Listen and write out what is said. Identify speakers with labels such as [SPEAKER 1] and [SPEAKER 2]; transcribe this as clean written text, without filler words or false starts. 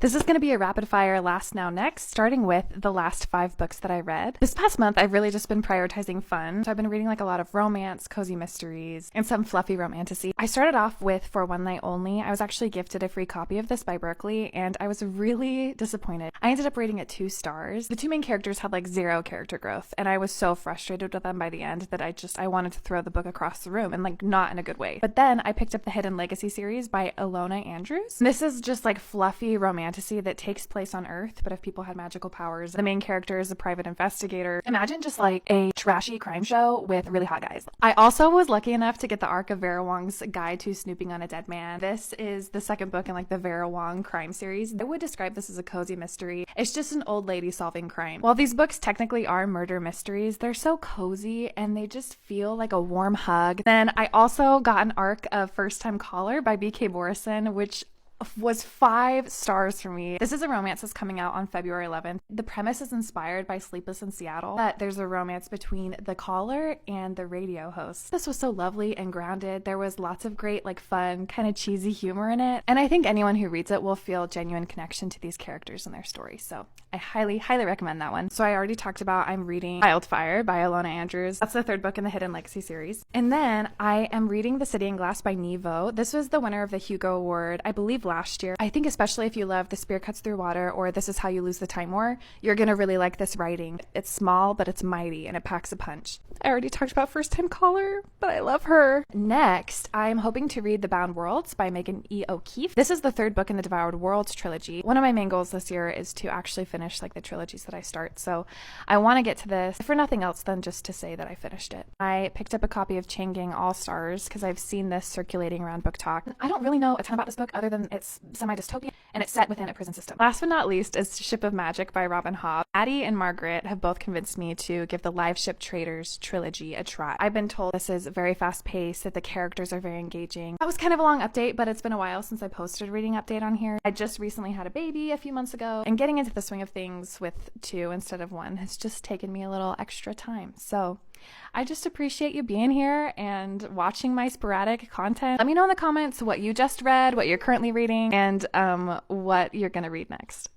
[SPEAKER 1] This is going to be a rapid fire last now next, starting with the last 5 books that I read. This past month, I've really just been prioritizing fun. So I've been reading like a lot of romance, cozy mysteries, and some fluffy romantasy. I started off with For One Night Only. I was actually gifted a free copy of this by Berkeley, and I was really disappointed. I ended up rating it 2 stars. The 2 main characters had like 0 character growth, and I was so frustrated with them by the end that I wanted to throw the book across the room, and like not in a good way. But then I picked up the Hidden Legacy series by Ilona Andrews. This is just like fluffy romantasy that takes place on Earth, but if people had magical powers. The main character is a private investigator. Imagine just like a trashy crime show with really hot guys. I also was lucky enough to get the arc of Vera Wong's Guide to Snooping on a Dead Man. This is the 2nd book in like the Vera Wong crime series. I would describe this as a cozy mystery. It's just an old lady solving crime. While these books technically are murder mysteries, they're so cozy and they just feel like a warm hug. Then I also got an arc of First Time Caller by B.K. Borison, which was 5 stars for me. This is a romance that's coming out on February 11th. The premise is inspired by Sleepless in Seattle, that there's a romance between the caller and the radio host. This was so lovely and grounded. There was lots of great, like fun, kind of cheesy humor in it. And I think anyone who reads it will feel genuine connection to these characters and their story. So I highly, highly recommend that one. So I already talked about I'm reading Wildfire by Ilona Andrews. That's the 3rd book in the Hidden Legacy series. And then I am reading The City in Glass by Nevo. This was the winner of the Hugo Award, I believe, last year. I think especially if you love The Spear Cuts Through Water or This Is How You Lose the Time War, you're gonna really like this writing. It's small, but it's mighty, and it packs a punch. I already talked about First Time Caller, but I love her. Next, I'm hoping to read The Bound Worlds by Megan E. O'Keefe. This is the 3rd book in the Devoured Worlds trilogy. One of my main goals this year is to actually finish like the trilogies that I start, so I want to get to this for nothing else than just to say that I finished it. I picked up a copy of Chain Gang All Stars because I've seen this circulating around Book Talk. I don't really know a ton about this book other than it's semi-dystopian and it's set within a prison system. Last but not least is Ship of Magic by Robin Hobb. Addie and Margaret have both convinced me to give the Live Ship Traders trilogy a try. I've been told this is very fast-paced, that the characters are very engaging. That was kind of a long update, but it's been a while since I posted a reading update on here. I just recently had a baby a few months ago, and getting into the swing of things with 2 instead of 1 has just taken me a little extra time. So I just appreciate you being here and watching my sporadic content. Let me know in the comments what you just read, what you're currently reading, and what you're gonna read next.